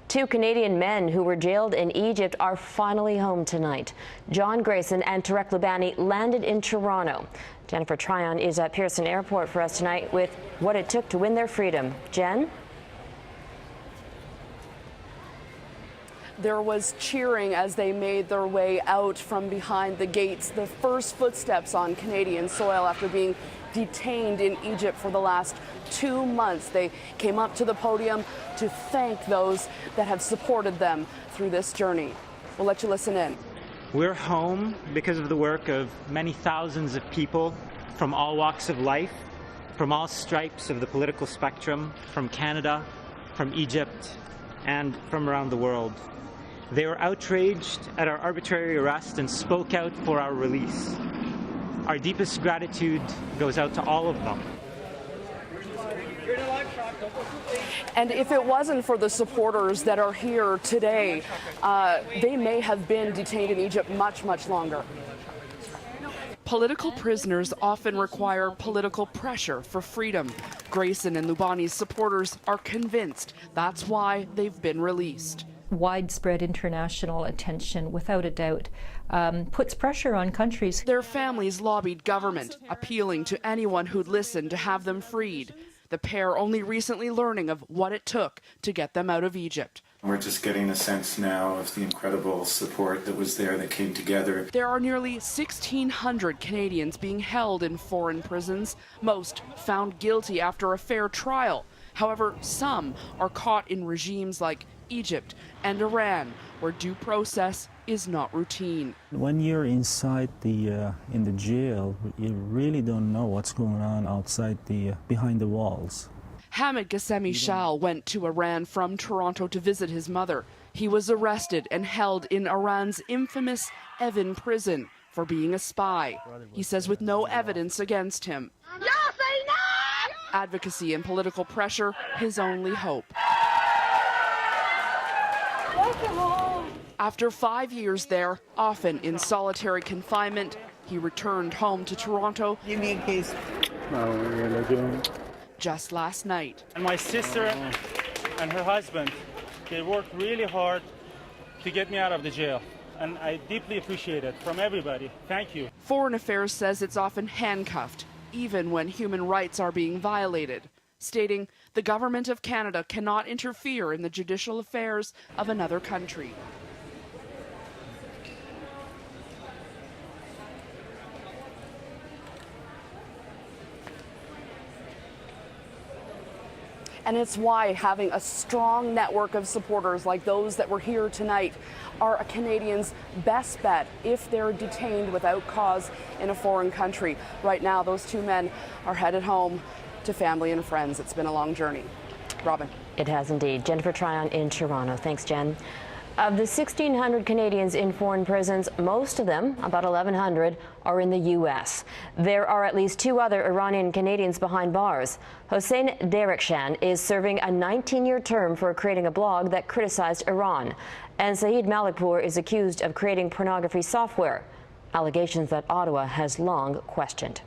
Two Canadian men who were jailed in Egypt are finally home tonight. John Greyson and Loubani landed in Toronto. Jennifer Tryon is at Pearson Airport for us tonight with what it took to win their freedom. Jen? There was cheering as they made their way out from behind the gates, the first footsteps on Canadian soil after being detained in Egypt for the last 2 months. They came up to the podium to thank those that have supported them through this journey. We'll let you listen in. We're home because of the work of many thousands of people from all walks of life, from all stripes of the political spectrum, from Canada, from Egypt, and from around the world. They were outraged at our arbitrary arrest and spoke out for our release. Our deepest gratitude goes out to all of them. And if it wasn't for the supporters that are here today, they may have been detained in Egypt much, much longer. Political prisoners often require political pressure for freedom. Greyson and Loubani's supporters are convinced that's why they've been released. Widespread international attention, without a doubt, puts pressure on countries. Their families lobbied government, appealing to anyone who'd listen to have them freed. The pair only recently learning of what it took to get them out of Egypt. We're just getting a sense now of the incredible support that was there that came together. There are nearly 1,600 Canadians being held in foreign prisons, most found guilty after a fair trial. However, some are caught in regimes like Egypt and Iran, where due process is not routine. When you're inside in the jail, you really don't know what's going on outside behind the walls. Hamid Gassemi Shal went to Iran from Toronto to visit his mother. He was arrested and held in Iran's infamous Evin prison for being a spy. He says with no evidence against him. Advocacy and political pressure, his only hope. After 5 years there, often in solitary confinement, he returned home to Toronto. Give me a case. Just last night. And my sister and her husband, they worked really hard to get me out of the jail. And I deeply appreciate it from everybody. Thank you. Foreign Affairs says it's often handcuffed, even when human rights are being violated, stating the government of Canada cannot interfere in the judicial affairs of another country. And it's why having a strong network of supporters like those that were here tonight are a Canadian's best bet if they're detained without cause in a foreign country. Right now, those two men are headed home to family and friends. It's been a long journey. Robin. It has indeed. Jennifer Tryon in Toronto. Thanks, Jen. Of the 1,600 Canadians in foreign prisons, most of them, about 1,100, are in the U.S. There are at least 2 other Iranian Canadians behind bars. Hossein Derakhshan is serving a 19-year term for creating a blog that criticized Iran. And Saeed Malikpour is accused of creating pornography software, allegations that Ottawa has long questioned.